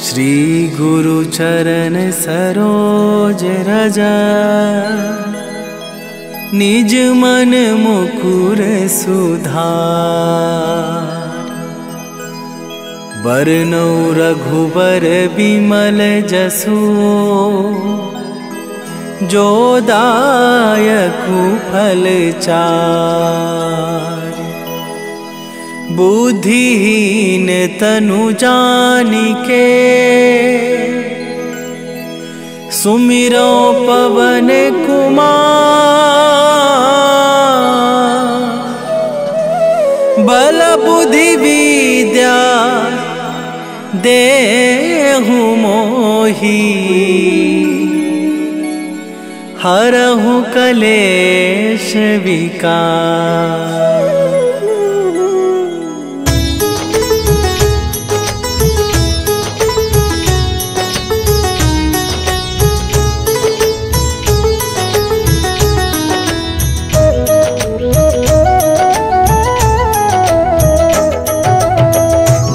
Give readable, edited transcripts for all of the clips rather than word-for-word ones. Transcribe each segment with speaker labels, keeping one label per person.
Speaker 1: श्री गुरु चरण सरोज रजा, निज मन मुकुर सुधार। बरनौ रघुबर बिमल जसु, जो दायकु फल चार। बुद्धिहीन तनु जानिके, सुमिरो पवन कुमार। बल बुद्धि विद्या देहु मोहि, हरहु कलेश विकार।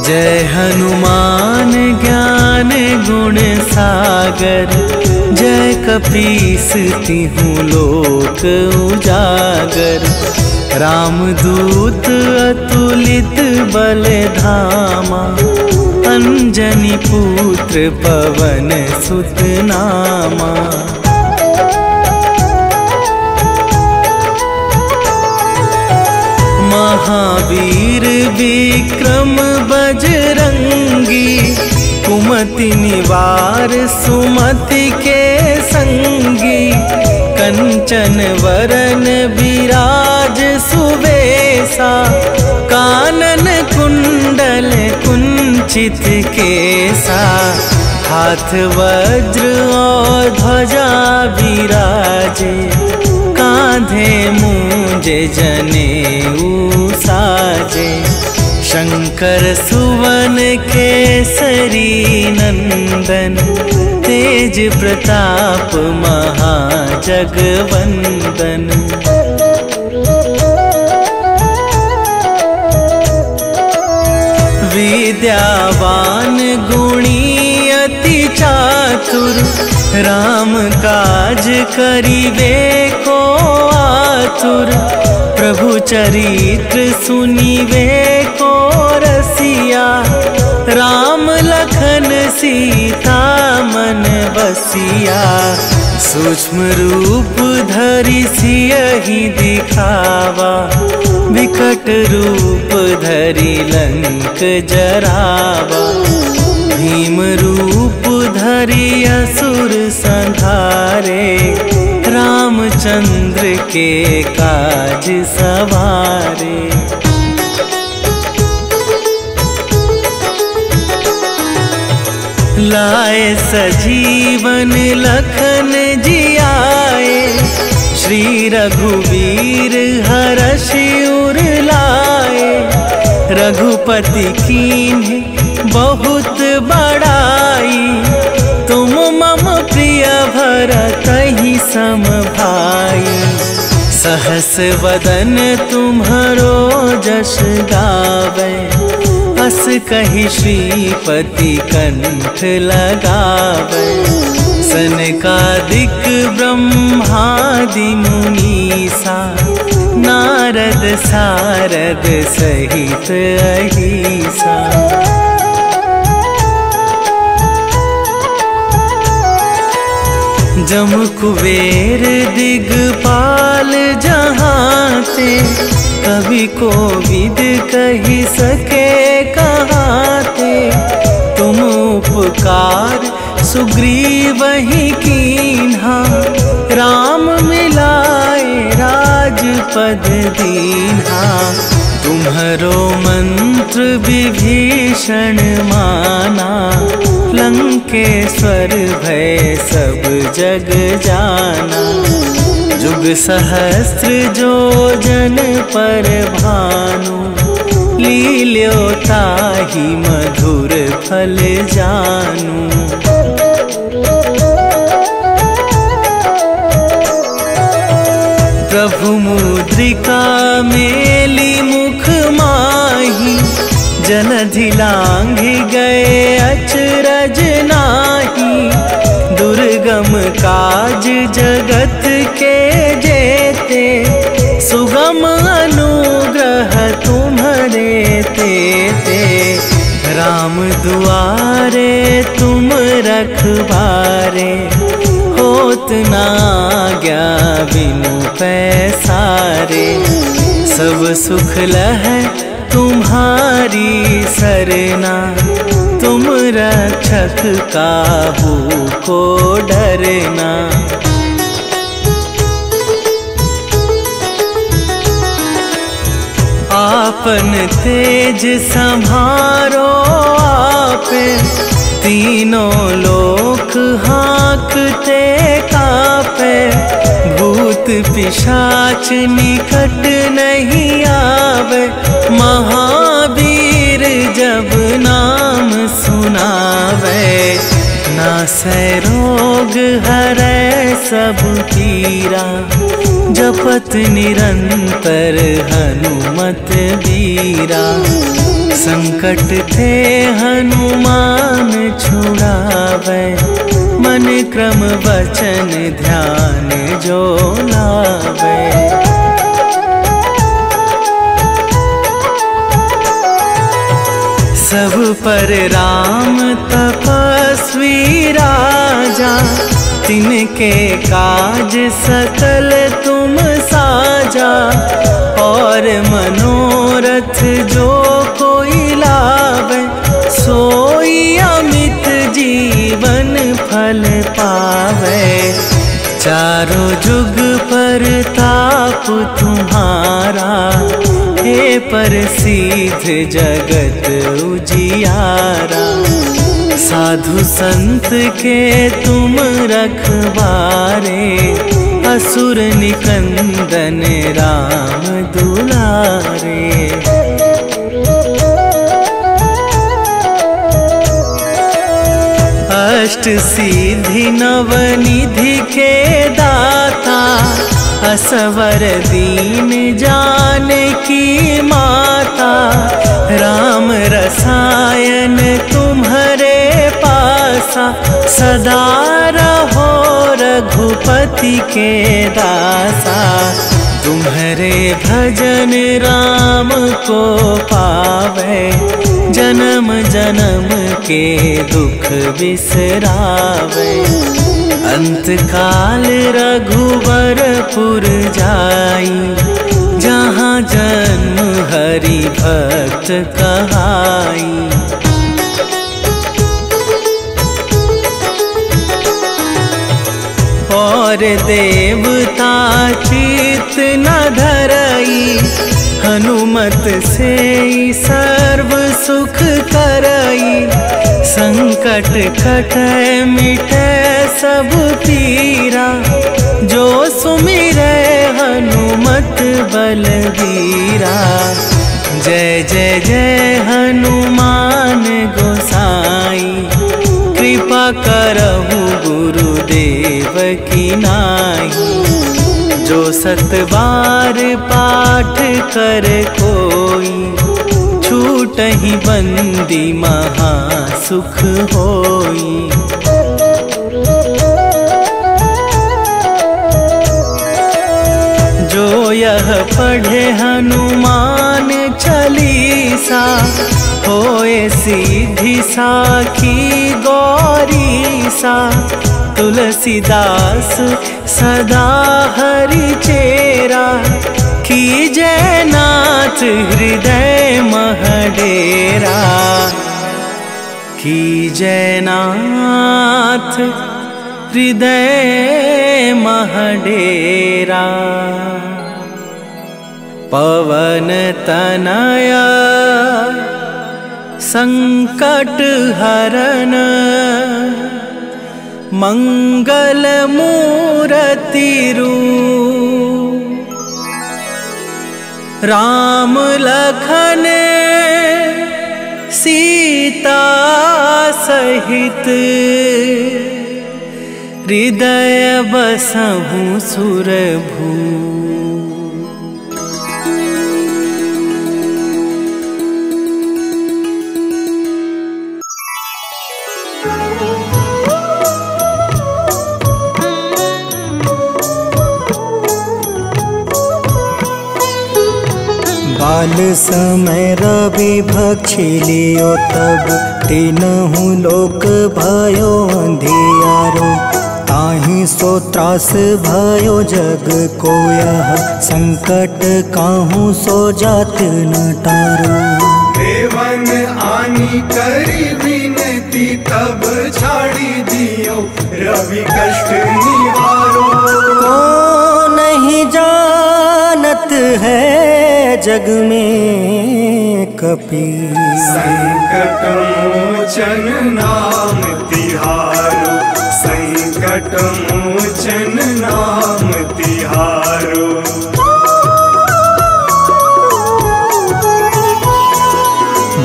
Speaker 1: जय हनुमान ज्ञान गुण सागर, जय कपीस तिहुँ लोक उजागर। रामदूत अतुलित बल धामा, अंजनी पुत्र पवन सुत नामा। महावीर विक्रम बजरंगी, कुमति निवार सुमति के संगी। कंचन वरन विराज सुबेसा, कानन कुंडल कुंचित केसा। हाथ वज्र और ध्वजा विराजे, कांधे मूंजे जनेऊ साजे। शंकर सुवन केसरी नंदन, तेज प्रताप महाजगवंदन। विद्यावान गुणी अति चातुर, राम काज करिबे को आतुर। प्रभु चरित्र सुनिबे को रसिया, राम लखन सीता मन बसिया। सूक्ष्म रूप धरि सियहि दिखावा, विकट रूप धरि लंक जरावा। भीम रूप धरि असुर संहारे, रामचंद्र के काज सवारे। लाए सजीवन लखन जियाए, श्री रघुवीर हरषि उर लाए। रघुपति कीन्हे बहुत बड़ाई, तुम मम प्रिय भरतहि सम भाई। सहस वदन तुम्हरो जस गावे, अस कहि श्रीपति कंठ लगावे। सनकादिक ब्रह्मादि मुनीसा, नारद सारद सहित अहिसा। जम कुबेर दिगपाल जहांते, कवि कोविद कहि सके कहाते। तुम उपकार सुग्रीवहि कीन्हा, राम मिलाए राजपद दीन्हा। तुम्हरो मंत्र विभीषण माना, लंकेश्वर भय सब जग जाना। जुग सहस्त्र जो जन पर भानु, लील्यो ताहि मधुर फल जानू। प्रभु मुद्रिका मेली मुख माहि, जनधि लांघि गए अचरज नाही, दुर्गम काज जगत के जेते, सुगम अनुग्रह तुम्हारे तेते। राम दुआरे तुम रखवारे, होत ना आज्ञा बिनु पैसारे। सब सुख लह तुम्हारी सरना, तुम रक्षक काहू को डरना। आपन तेज संभारो आपे, तीनों लोक हाँकते कापे। भूत पिशाच निकट नहीं आवे, महावीर जब नाम सुनावे। नासै रोग हरै सब पीरा, जपत निरंतर हनुमत बीरा। संकट ते हनुमान छुड़ावे, मन क्रम वचन ध्यान जो लावे। सब पर राम तपस्वी राजा, तिनके काज सकल तुम साजा। और मनोरथ जो कोई लावे, सोई अमित जीवन फल पावे। चारों जुग पर ताप तुम्हारा, हे प्रसिद्ध जगत उजियारा। साधु संत के तुम रखवारे, असुर निकंदन राम दुलारे। अष्ट सिद्धि नवनिधि के दाता, असवर दीन जानकी माता। राम रसायन तुम्हारे पासा, सदा रहो रघुपति के दासा। तुम्हारे भजन राम को पावे, जन्म जन्म के दुख बिसरावे। अंत काल रघुवरपुर जाई, जहाँ जन्म हरि भक्त कहाई। और देवता चित न धरई, हनुमत से सर्व सुख करई। संकट कटै मिटै सब पीरा, जो सुमिरै हनुमत बलबीरा। जय जय जय हनुमान गोसाई, कृपा करहु गुरुदेव की नाई। जो सत बार पाठ कर कोई, छूटहि बंदी महा सुख होई। जो यह पढ़े हनुमान चालीसा, होए सीधी साखी गौरीसा। तुलसीदास सदा हरि चेरा, कीजय नाथ हृदय मह डेरा। कीजय नाथ हृदय मह डेरा। पवन तनया संकट हरन, मंगल मूर्ति रूप। राम लखन सीता सहित, हृदय बसहु सुरभू।
Speaker 2: काल समय रवि भक्षी लियो तब तीनहु लोक भयो अंधियारो। ताहि सो त्रास भयो जग को यह संकट काहू सो जात न टारो।
Speaker 3: देवन आनी करी विनती तब छाड़ी दियो रवि कष्ट निवारो।
Speaker 2: को नहीं जानत है जग में कपि
Speaker 3: संकट मोचन नाम तिहारो। संकट मोचन नाम तिहारो।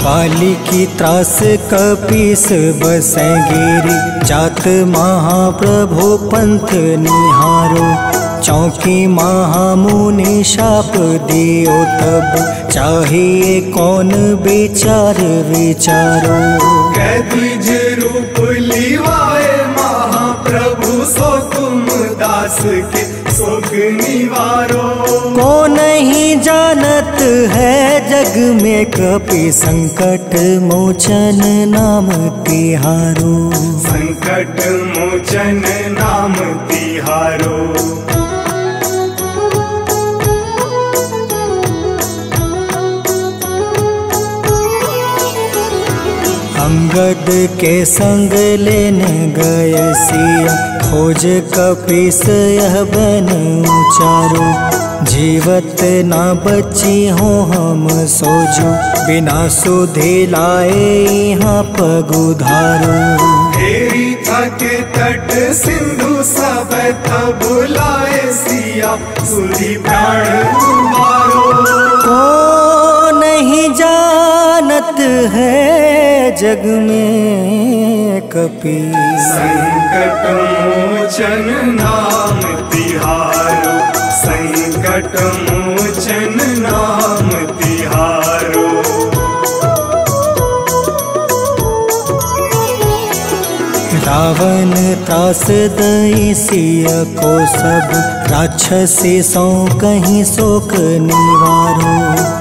Speaker 2: बाली की त्रास कपीस बसै गिरी जात महाप्रभु पंथ निहारो। चौकी महामुनि शाप दियो तब चाहिए कौन विचार विचारो।
Speaker 3: कैदिज रूप लिवाए महाप्रभु सो तुम दास के शोक निवारो।
Speaker 2: को नहीं जानत है जग में कपि संकट मोचन नाम तिहारो।
Speaker 3: संकट मोचन नाम तिहारो।
Speaker 2: अंगद के संग लेने गए सिया खोज कपीस यह बन उचारो। जीवत ना बची हो हम सोजो बिना सुधि लाए यहाँ पगुधारो।
Speaker 3: हेरी थके तट सिंधु सब तब लाए सिया सुधि प्राण तुम्हारो।
Speaker 2: को नहीं जानत है जग में कपि
Speaker 3: संकट मोचन नाम तिहारो। संकट मोचन नाम तिहारो।
Speaker 2: रावण त्रास दई सिया को सब राक्षसी सो कहीं शोक निवारो।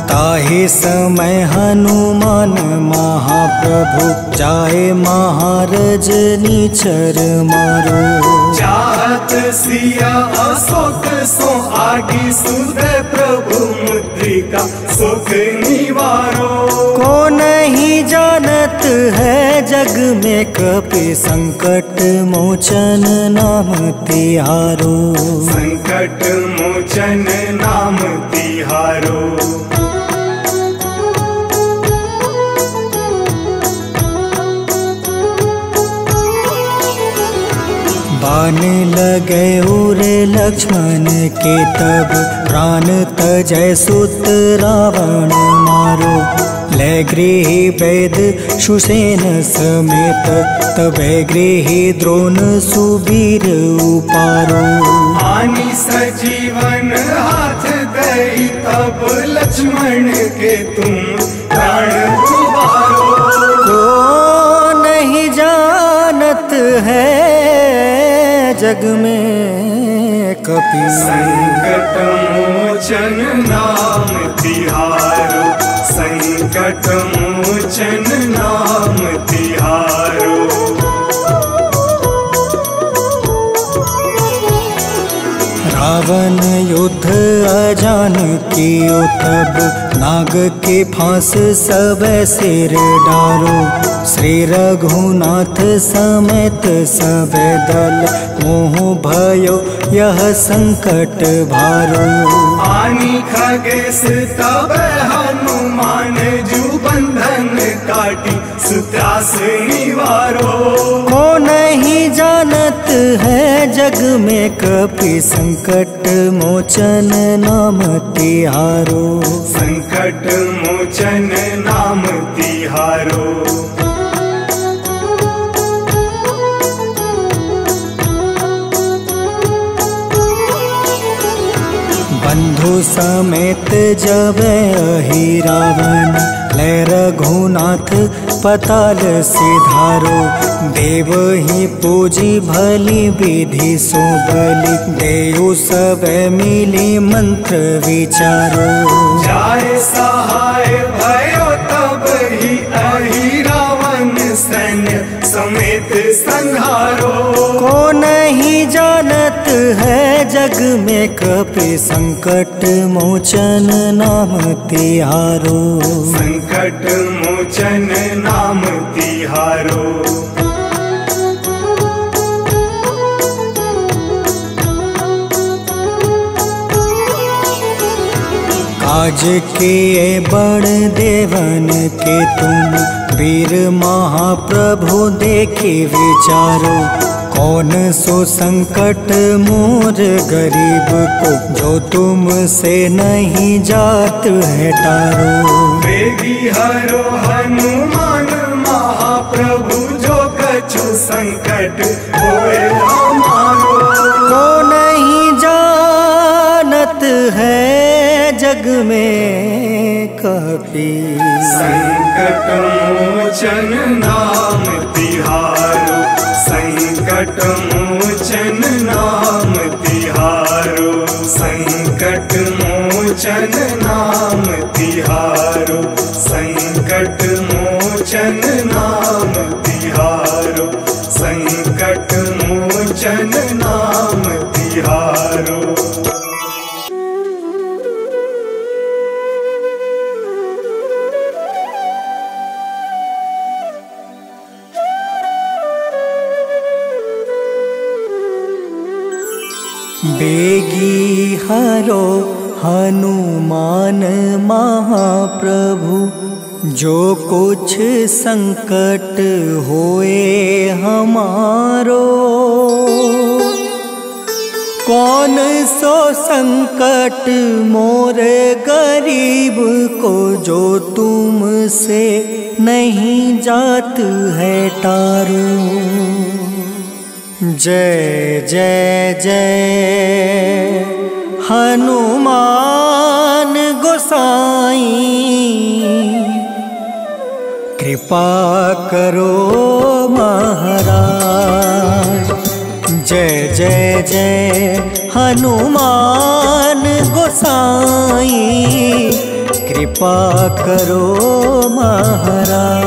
Speaker 2: ताहि समय हनुमान महाप्रभु जाए महारज नीचर मारो।
Speaker 3: चाहत सिया अशोक सो आगी सुधे प्रभु मुद्रिका सुख निवारो।
Speaker 2: को नहीं जानत है जग में कपि संकट मोचन नाम तिहारो।
Speaker 3: संकट मोचन नाम तिहारो।
Speaker 2: बाण लगे उरे लक्ष्मण के तब प्राण तजय सुत रावण मारो। ले गृही वैद सुसेन समेत तबे गृही द्रोण सुबीर उपारो।
Speaker 3: आनी सजीवन हाथ दई तब लक्ष्मण के तुम प्राण उबारो।
Speaker 2: को नहीं जानत है जग में कपि
Speaker 3: संकट मोचन नाम तिहारो। संकट मोचन नाम तिहारो।
Speaker 2: रावण युद्ध अजान कियो तब नाग के फांस सब सिर डारो। श्री रघुनाथ समेत सब दल मोह भयो यह संकट भारो।
Speaker 3: आनी खगेश तब हनुमान जू बंधन काटी सुत्रास निवारो।
Speaker 2: को नहीं जानत है जग में कपि संकट मोचन नाम तिहारो।
Speaker 3: संकट मोचन नाम तिहारो।
Speaker 2: बंधु समेत जब अहि रावण ले रघुनाथ पताल सिधारो। देव ही पूजी भली विधि सो बलि, देव सब मिली मंत्र विचारो।
Speaker 3: जाय सहाय भयो तब ही अहि रावण सैन्य समेत संहारो।
Speaker 2: को नहीं जानत है जग में कपि संकट मोचन नाम तिहारो।
Speaker 3: संकट मोचन नाम तिहारो।
Speaker 2: काज किए बड़ देवन के तुम, वीर महाप्रभु देखे विचारो। कौन सो संकट मोर गरीब को, जो तुमसे नहीं जात है टारो।
Speaker 3: वेगी हरो हनुमान महाप्रभु, जो कछु संकट होए हमारो।
Speaker 2: को नहीं जानत है जग में कपि,
Speaker 3: संकट मोचन नाम तिहारो। संकट मोचन नाम तिहारो। संकट मोचन नाम तिहारो। संकट मोचन नाम तिहारो। संकट मोचन नाम तिहारो।
Speaker 2: बेगी हरो हनुमान महाप्रभु, जो कुछ संकट होए हमारो। कौन सो संकट मोर गरीब को, जो तुमसे नहीं जात है टारो। जय जय जय हनुमान गोसाई, कृपा करो महाराज। जय जय जय हनुमान गोसाई, कृपा करो महाराज।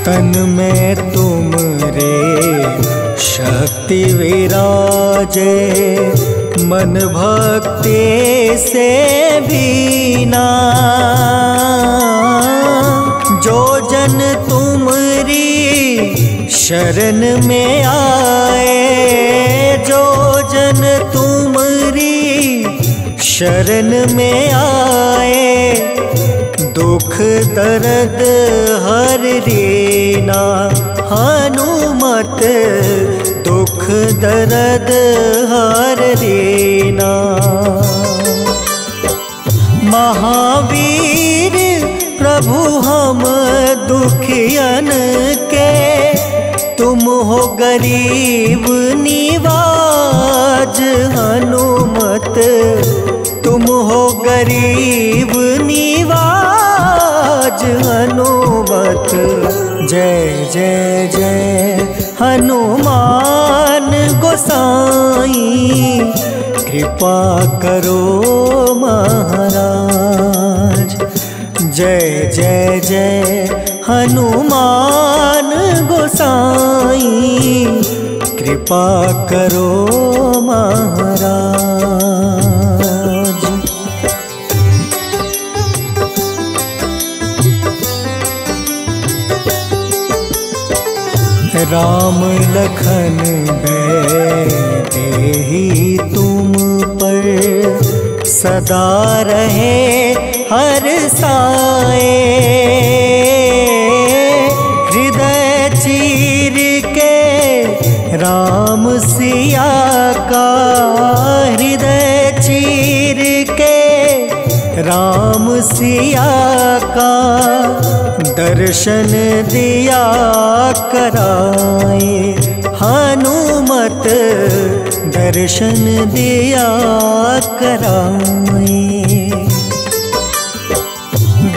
Speaker 2: तन में तुम रे शक्ति विराजे, मन भक्ति से बीना। जो जन तुमरी शरण में आए, जो जन तुमरी शरण में आए, दुख दर्द हर रीना। हनुमत दुख दर्द हर रीना। महावीर प्रभु हम दुखियन के, तुम हो गरीब निवाज। हनुमत तुम हो गरीब निवाज। हनुमत जय जय जय हनुमान गोसाई, कृपा करो महाराज। जय जय जय हनुमान गोसाई, कृपा करो महाराज। राम लखन देहि तुम पर, सदा रहे हर साए। हृदय चीर के राम सिया का, हृदय चीर के राम सिया का, दर्शन दिया कराए। हनुमत दर्शन दिया कराए।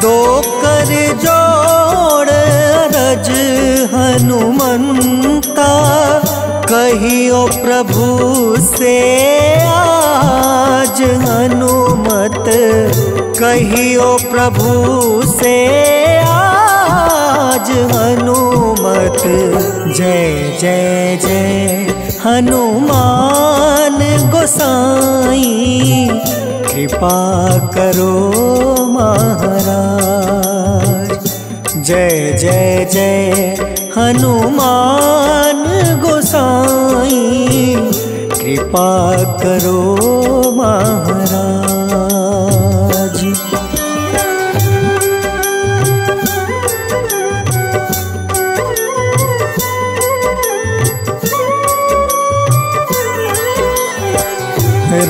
Speaker 2: दो कर जोड़ अरज हनुमंता, कहियो प्रभु से आज हनुमत, कहियो प्रभु से आज हनुमत। जय जय जय हनुमान गोसाई, कृपा करो महाराज। जय जय जय हनुमान गोसाई, कृपा करो महाराज।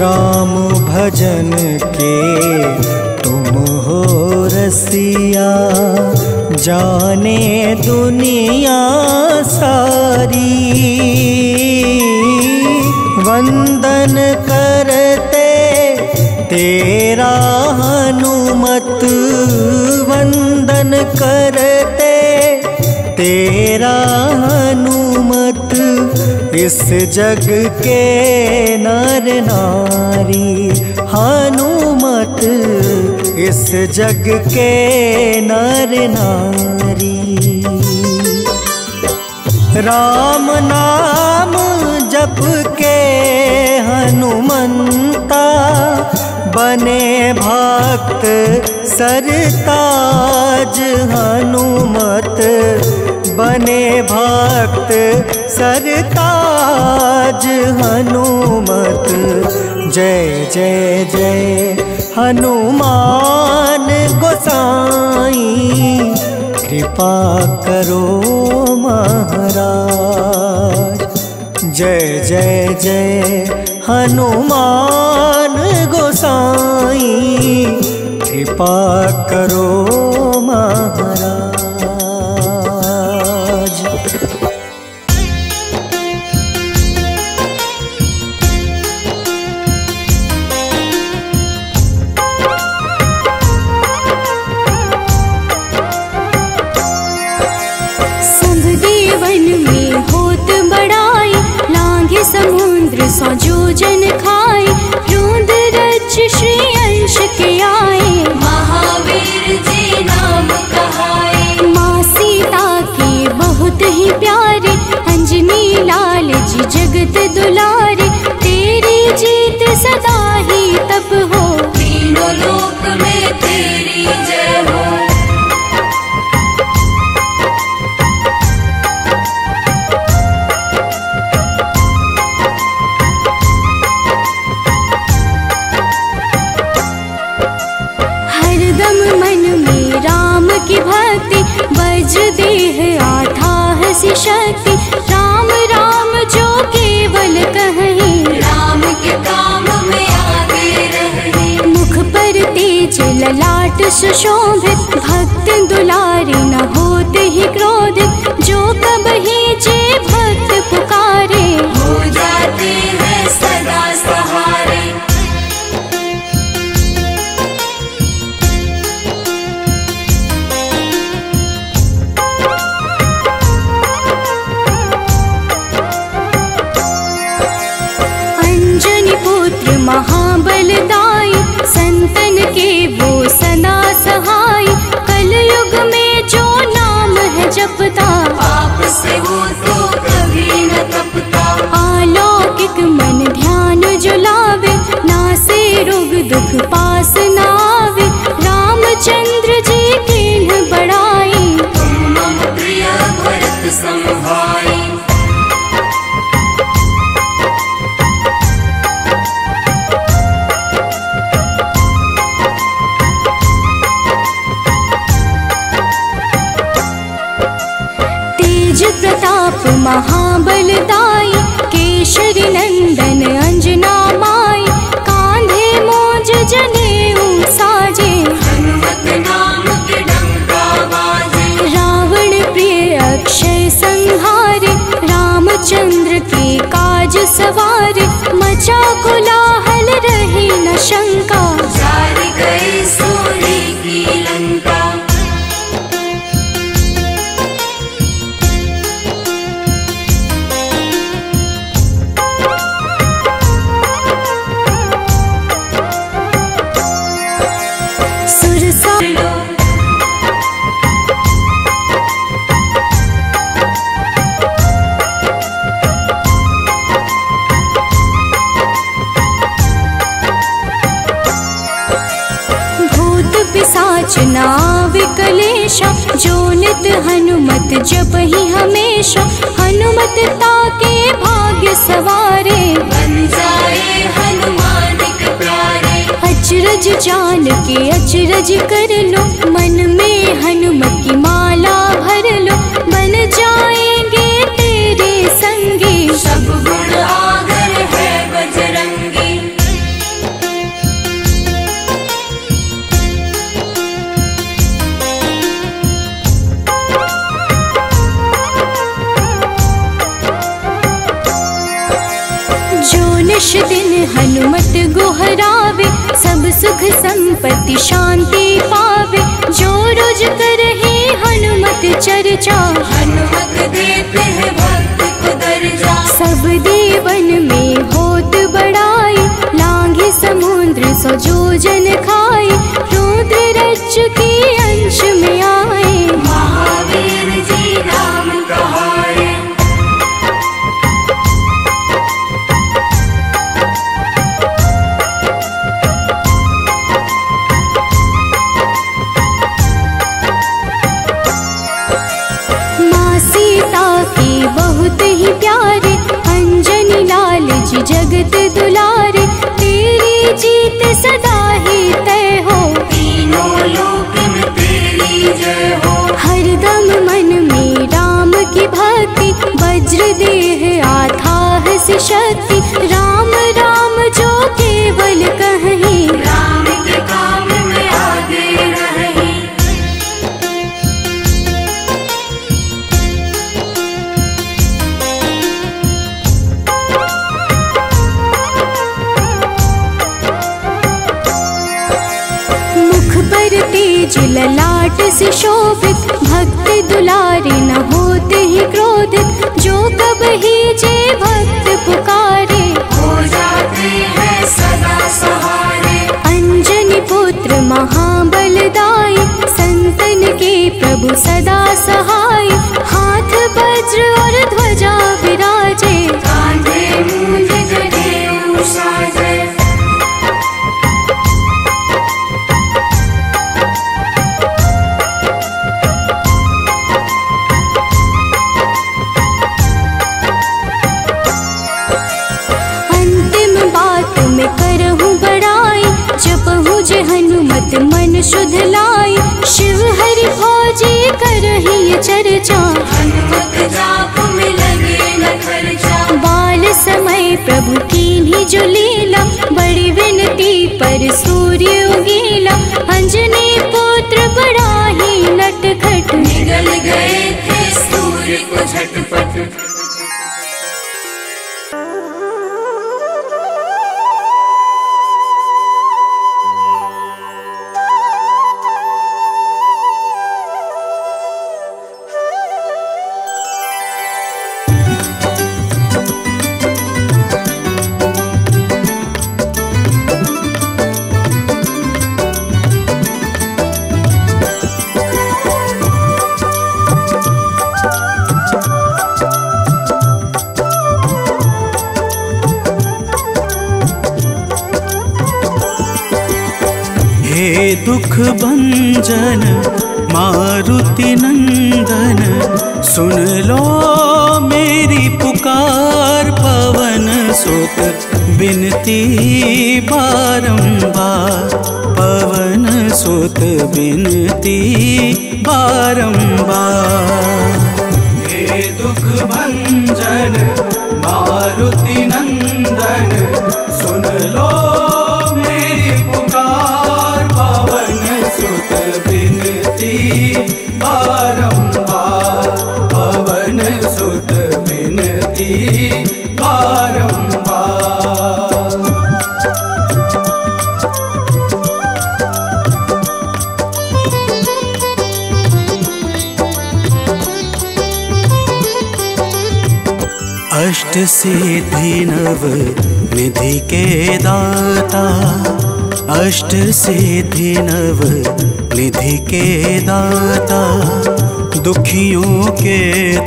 Speaker 2: राम भजन के तुम हो रसिया, जाने दुनिया सारी। वंदन करते तेरा हनुमत, वंदन करते तेरा हनुमत। इस जग के नर नारी हनुमत, इस जग के नर नारी। राम नाम जप के हनुमंता, बने भक्त सरताज हनुमत, बने भक्त सरताज हनुमत। जय जय जय हनुमान गोसाई, कृपा करो महाराज। जय जय जय हनुमान गोसाई, कृपा करो महाराज।
Speaker 4: समुद्र सौ जोजन खाए, रोंद रच श्री अंश के आए। महावीर जी नाम कहाए, माँ सीता के बहुत ही प्यारे, अंजनी लाल जी जगत दुलारे। तेरी जीत सदा ही तब हो, तीनों लोक में तेरी जय हो। की भक्ति वज्र देह आधाह सी शक्ति, राम राम जो केवल कहें, राम के काम में आगे रहें। मुख पर तेज ललाट सुशोभित, भक्त दुलारे न होते ही क्रोधित। जो कबहि जे भक्त पुकारे, हो जाते हैं सदा सहारे। महाबलदाई, संतन के वो सदा सहाय। कलयुग में जो नाम है जपता, पाप से वो तो कभी न तपता। अलौकिक मन ध्यान जो लावे, नासे रोग दुख पास न आवे। रामचंद्र जी के बड़ाई, तुम मम प्रिय भरत संभाई। प्रताप महाबलदाई, केशरी नंदन अंजना माई। कांधे मोज जनेऊ साजे, हनुमत नाम के डंका बाजे। रावण प्रिय अक्षय संहारे, रामचंद्र के काज सवारे। मछ ना विकलेशा, जो नित हनुमत जपहि हमेशा। हनुमत ताके भाग्य सवारे, बन जाए हनुमान के प्यारे। अचरज जान के अचरज कर लो, मन में हनुमत की माला भर लो। बन जाएंगे तेरे संगी, सब गुण आगर है बजरंगी। निश दिन हनुमत गोहरावे, सब सुख संपत्ति शांति पावे। जो रोज करहे हनुमत चर्चा, हनुमत देते हैं भक्त को दर्जा। सब देवन में होत बड़ाई, लांघे समुद्र सो जो जन खाए। रुद्र रज के अंश में आए, महावीर जी राम कहाए। बहुत ही प्यारे, अंजनी लाल जी जगत दुलारे। तेरी जीत सदा ही तय हो, तीनों लोक में तेरी जय हो। हरदम मन में राम की भक्ति, वज्र देह आथाह से शक्ति। राम राम जो केवल कहीं, राम के काम में आगे रहे। तेज ललाट से शोभित, भक्त दुलारे न होते ही क्रोधित। जो कब ही जे भक्त पुकारे, हो जाते हैं सदा सहारे। अंजनी पुत्र महाबलदाई, संतन के प्रभु सदा सहाय। हाथ वज्र और ध्वजा विराजे, कांधे मूंज जनेऊ साजे। हनुमत मन शुद्ध लाई, शिव हरि भोजे करहि चर्चा। हनुमत जाप में लगे न खर्चा, बाल समय प्रभु कीन्ही जो लीला। बड़ी विनती पर सूर्य उगेला, अंजनी पुत्र बड़ा ही नटखट। निगल गए थे सूर्य को झटपट।
Speaker 1: दुख भंजन मारुति नंदन, सुन लो मेरी पुकार। पवन सुत बिनती बारंबार, पवन सुत बिनती बारंबार। हे दुख भंजन मारुति नंदन, सुन लो मेरी पुकार। पवन सुत बिनती बारंबार, पवन सुत बिनती बारंबार। अष्ट सिद्धि नव निधि के दाता, अष्ट सिद्धि नव निधि के दाता। दुखियों के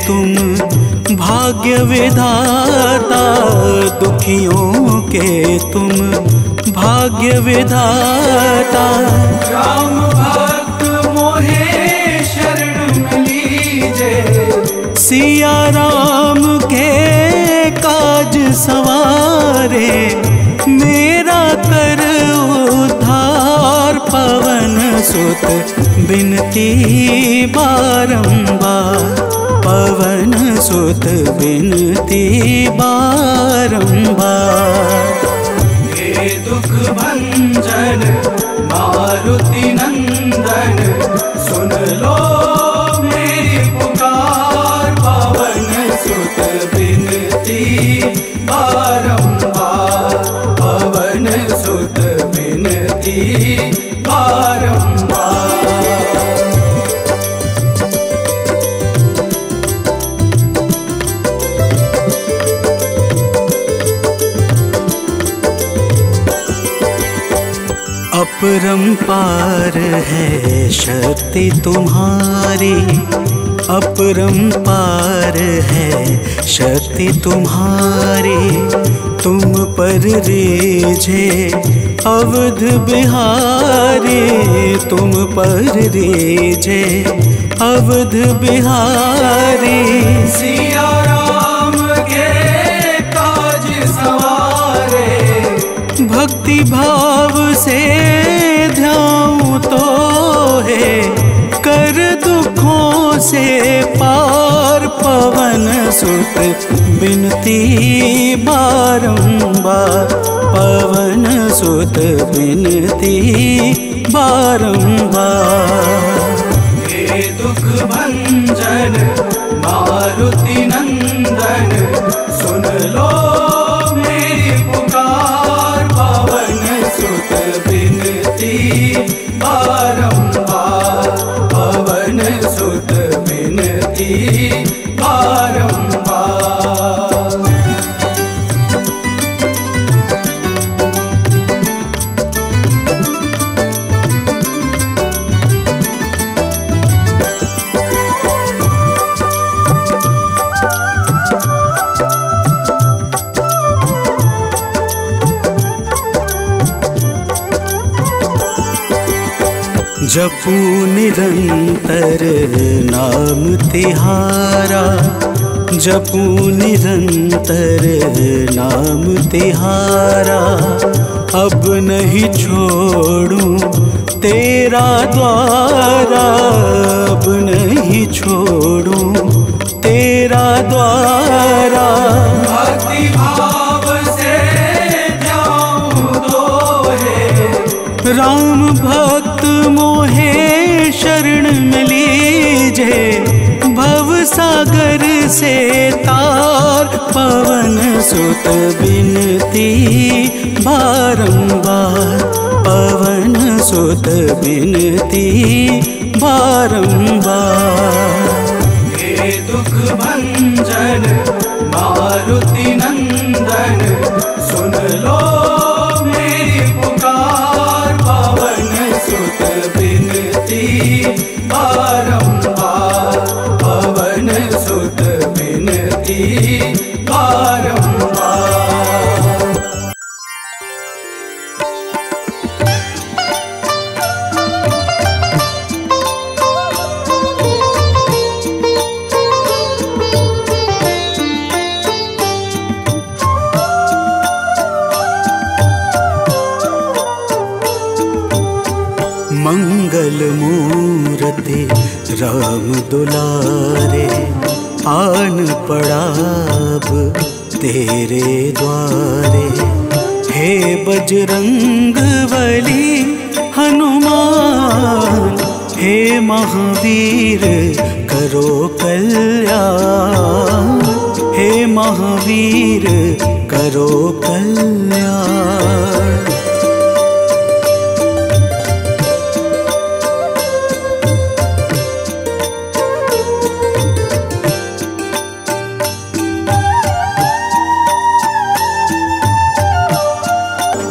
Speaker 1: तुम भाग्य विधाता, दुखियों के तुम भाग्य विधाता। राम भक्त सिया राम के काज सवारे, मेरा कर उद्धार पवन सुत बिनती बारंबार, पवन सुत बिनती बारंबार।
Speaker 3: हे दुख भंजन मारुति नंदन, सुन लो मेरी पुकार, पवन सुत बिनती बारंबार, पवन सुत बिनती बारंबार।
Speaker 1: अपरंपार है शक्ति तुम्हारी, अपरंपार है शक्ति तुम्हारी, तुम पर रीझे अवध बिहारी, तुम पर रीझे अवध बिहारी।
Speaker 3: सिया राम के काज सवारे,
Speaker 1: भक्ति भाव से ध्याऊं तो है कर दुखों से पार, पवन सुत बिनती बारंबार, पवन सुत बिनती बारंबार।
Speaker 3: हे दुख भंजन मारुति नंदन, सुन लो मेरी पुकार, पवन सुत बिनती बारंबार, पवन सुत बिनती बारंबार।
Speaker 1: जपू निरंतर नाम तिहारा, जपू निरंतर नाम तिहारा, अब नहीं छोड़ूं तेरा द्वारा, अब नहीं छोड़ूं तेरा द्वारा।
Speaker 3: भक्ति भाव से ध्याऊं तो है,
Speaker 1: राम भक्त मोहे शरण में लीजे, भव सागर से तार, पवन सुत बिनती बारंबार, पवन सुत बिनती बारंबार।
Speaker 3: हे दुख भंजन मारुति नंदन, सुन लो मेरी पुकार, पवन सुत बिनती बारंबार, पवन सुत बिनती बारंबार।
Speaker 1: मंगल मूर्ति राम दुलारे, आन पड़ाब तेरे द्वारे, हे बजरंग बली हनुमान, हे महावीर करो कल्याण, हे महावीर करो कल्याण।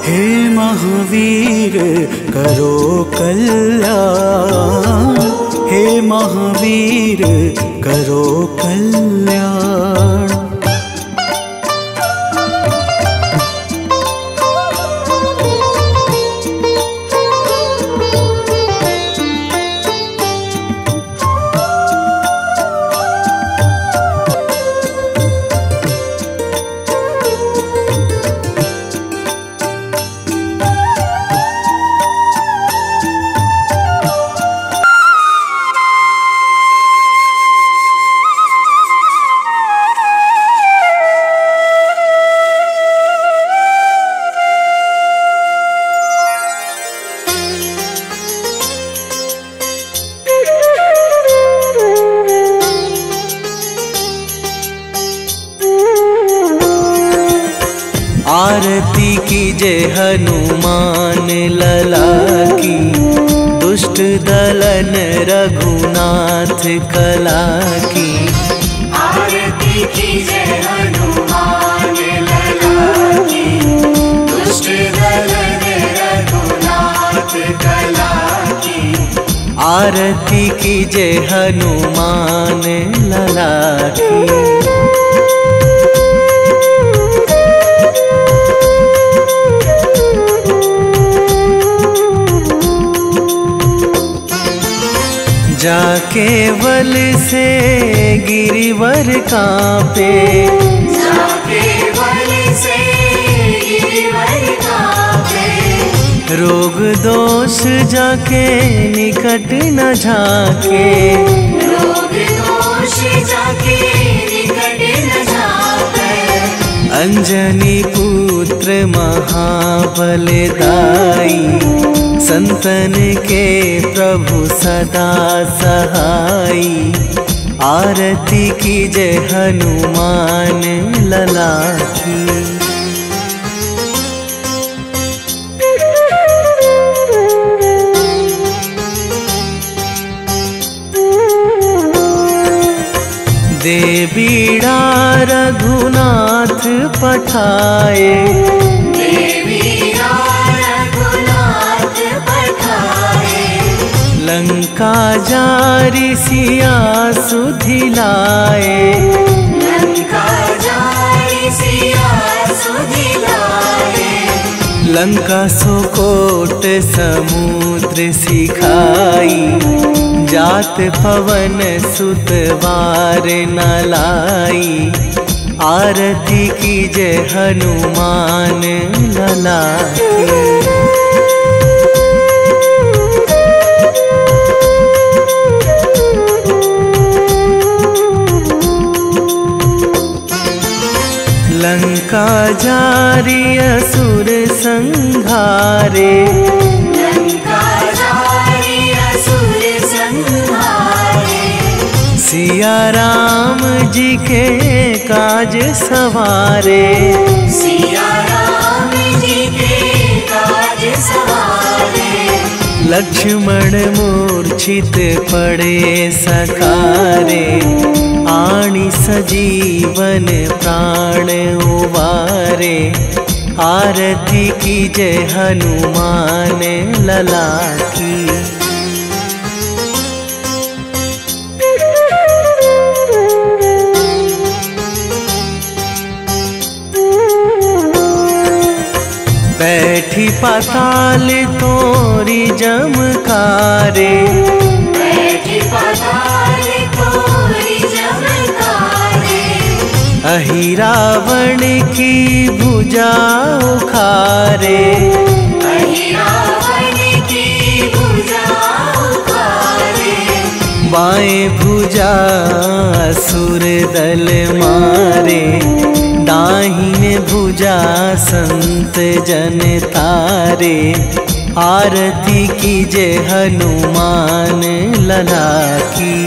Speaker 1: हे महावीर करो कल्याण, हे महावीर करो कल्याण।
Speaker 2: आरती कीजे हनुमान लला की, दुष्ट दलन रघुनाथ कला की।
Speaker 3: आरती कीजे हनुमान लला की, दुष्ट दलन रघुनाथ कला की।
Speaker 2: आरती कीजे हनुमान लला की। जाके बल से गिरिवर कांपे,
Speaker 3: जाके बल से गिरिवर कांपे।
Speaker 2: रोग दोष जाके निकट न झाके,
Speaker 3: रोग दोष जाके निकट न झाके।
Speaker 2: अंजनी पुत्र महाबलदाई, संतन के प्रभु सदा सहाई। आरती कीजे हनुमान लला की। दे बीड़ा रघुनाथ पठाए, लंका जारी सिया सुधिलाए,
Speaker 3: लंका जारी सिया सुधिलाए।
Speaker 2: लंका सोकोट समुद्र सिखाई, जात पवन सुत वार न लाई। आरती कीजे हनुमान लला की। लंका जारी असुर संहारे,
Speaker 3: लंका जारी असुर संहारे।
Speaker 2: सिया राम जी के काज सवारे,
Speaker 3: सिया राम जी के काज सवारे।
Speaker 2: लक्ष्मण मूर्छित पड़े सकारे, आणी सजीवन प्राण उबारे। आरती कीजे हनुमान लला की। बैठी पाताल तोरी जमकारे,
Speaker 3: बैठी पाताल तोरी जमकारे।
Speaker 2: अहि रावण की भुजा उखारे,
Speaker 3: अहि रावण की भुजा उखारे।
Speaker 2: बाएं भुजा असुर दल मारे, दाहिने भुजा संत जन तारे। आरती कीजे हनुमान लला की।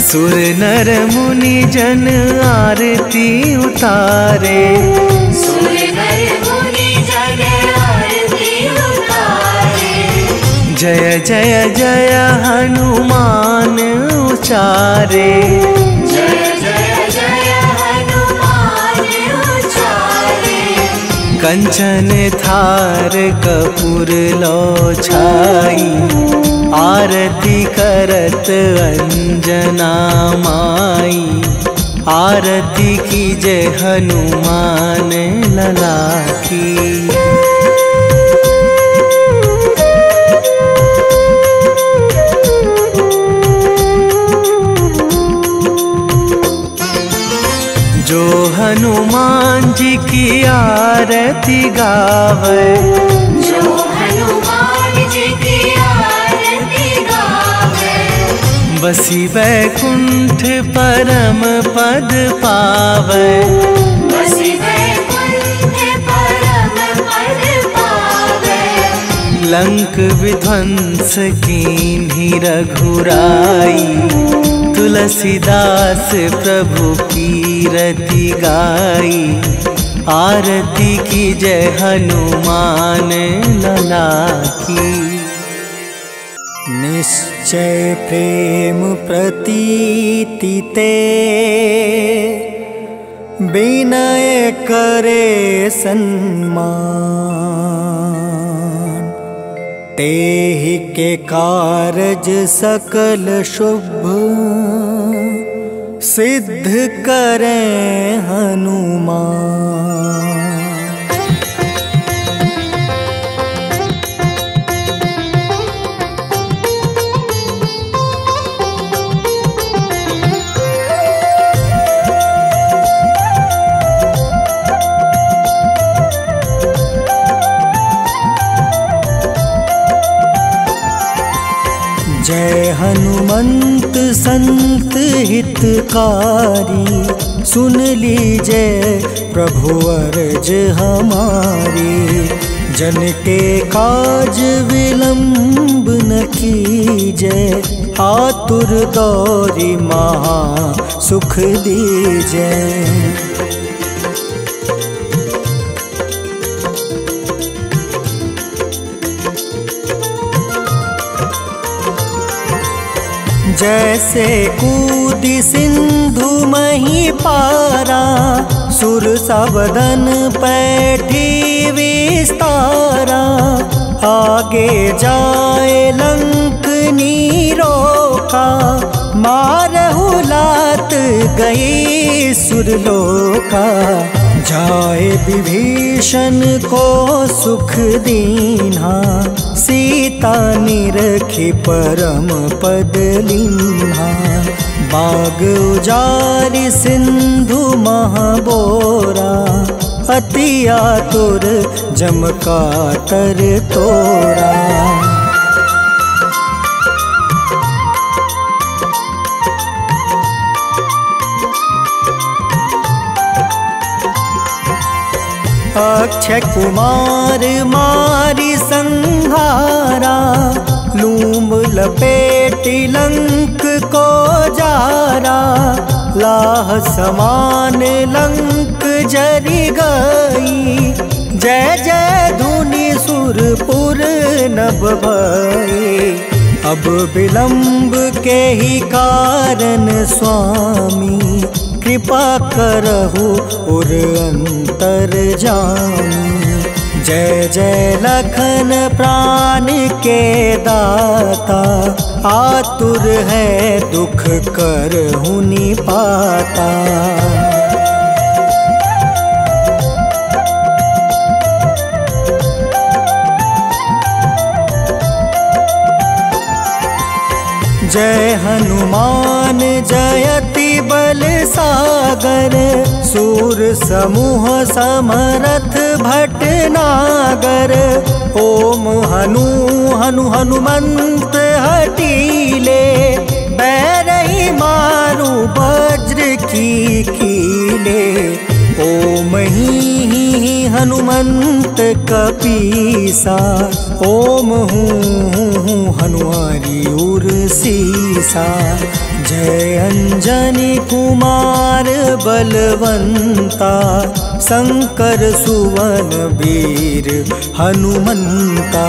Speaker 2: सुर नर मुनि जन आरती उतारे,
Speaker 3: सुर नर मुनि जन आरती उतारे।
Speaker 2: जय जय जय हनुमान उचारे,
Speaker 3: जय जय जय हनुमान उचारे।
Speaker 2: कंचन थार कपूर लो छाई, आरती करत अंजना माई। आरती कीजे हनुमान लला की। जो हनुमान जी की आरती गावे,
Speaker 3: जो हनुमान जी की आरती गावे।
Speaker 2: बसी वैकुंठ परम पद पावे,
Speaker 3: बसी वैकुंठ परम पद पावे।
Speaker 2: लंक विध्वंस कीन्ही रघुराई। तुलसीदास प्रभु कीरति गाई। आरती की जय हनुमान लला की।
Speaker 1: निश्चय प्रेम प्रतीति ते विनय करे सन्मान। तेहि के कारज सकल शुभ सिद्ध करें हनुमान। जय हनुमंत संत हितकारी। सुन लीजय प्रभु अर्ज हमारी। जन के काज विलंब न कीजय। आतुर दौरी महा सुख दीजय। जैसे कूदी सिंधु मही पारा। सुर सबदन पैठी विस्तारा। आगे जाए लंक नीरोका। मारहु लात गई सुरलोका। जाए विभीषण को सुख दीन्हा। सीता निरखी परम पद लीन्हा। बाग उजारि सिंधु महाबोरा। अति आतुर जम कातर तोरा। अक्षय कुमार मारी संहारा। लूम लपेटी लंक को जारा। लाह समान लंक जरी गई। जय जय धुनि सुरपुर नभ भई। अब विलंब के ही कारण स्वामी। कृपा करहु उर अंतर जानी। जय जय लखन प्राण के दाता। आतुर है दुख करहु निपाता। जय हनुमान जयति बल सागर। सूर समूह समरथ भटनागर। ओम हनु हनु हनुमंत हटीले। बैरही मारू वज्र की कीले। ओम ही हनुमंत कपीसा। ओम हूँ हनुमारी उर सीसा। जय अंजनी कुमार बलवंता। शंकर सुवन वीर हनुमंता।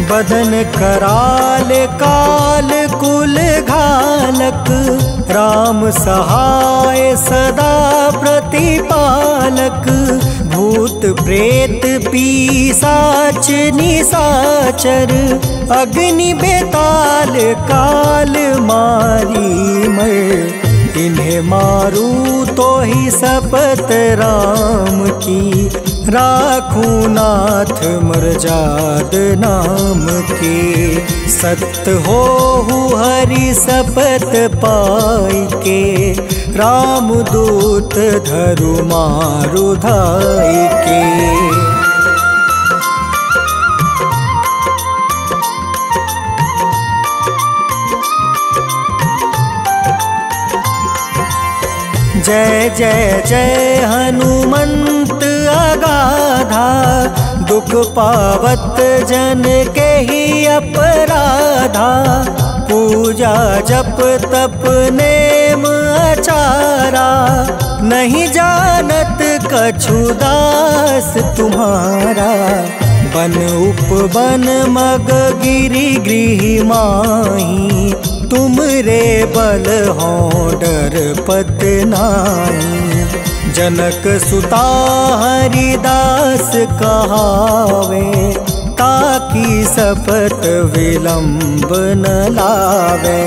Speaker 1: बदन कराल काल कुल घालक। राम सहाय सदा प्रतिपालक। भूत प्रेत पिशाच निशाचर। अग्नि बेताल काल मारी मर। इन्हें मारू तो ही शपथ राम की। राखूं नाथ मर्याद नाम के। सत्य हो हरि शपथ पाई के। राम दूत धरु मारु धाई के। जय जय जय हनुमंत अगाधा, दुख पावत जन के ही अपराधा। पूजा जप तप नेम आचारा, नहीं जानत कछु दास तुम्हारा। बन उपवन मग गिरि गृह माही, तुम रे बल हो डर पत नाई। जनक सुता हरिदास कहावे, ताकि सपत विलंब न लावे।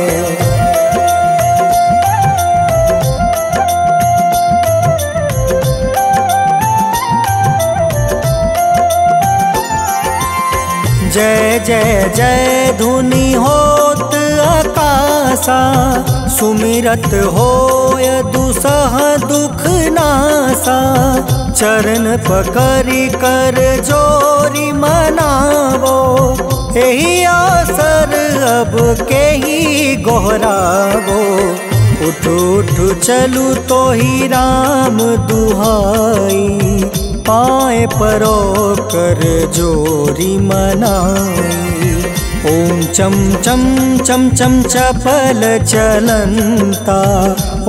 Speaker 1: जय जय जय धुनि होत आकाशा, सुमिरत होय दुसह दुख नासा। चरण पकड़ि कर जोरी मनावो, एही अवसर अब के ही गोहरावो। उठ उठ चलू तो ही राम दुहाई, पाए परो कर जोरी मनाई। ओम चम चम चम चम चपल चलंता,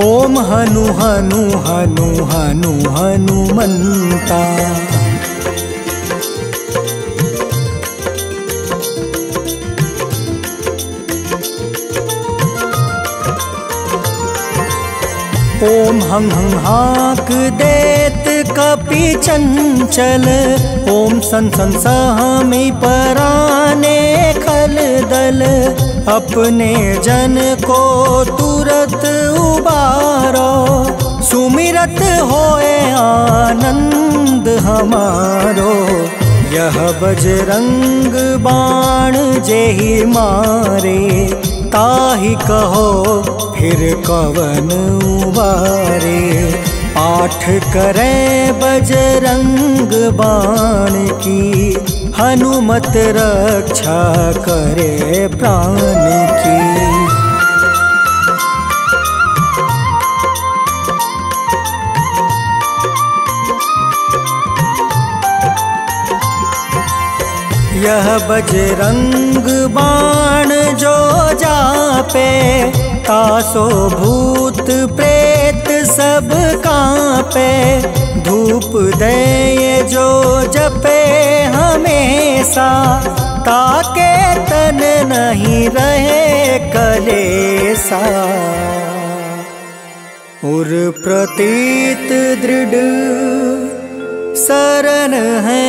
Speaker 1: ओम हनु हनु हनु हनु हनुमंता। ओम हं हं हाक देत कपि चंचल, ओम सन सन सहमी पराने खल दल। अपने जन को तुरत उबारो, सुमिरत होए आनंद हमारो। यह बजरंग बाण जेहि मारे, ताहि कहो फिर कवन उबारे। पाठ करे बजरंग बाण की, हनुमत रक्षा करे प्राण की। यह बजरंग बाण जो जापे, तासो भूत प्रेत सब कांपे। धूप दे जो जपे हमेशा, ताके तन नहीं रहे कलेसा। उर प्रतीत दृढ़ शरण है,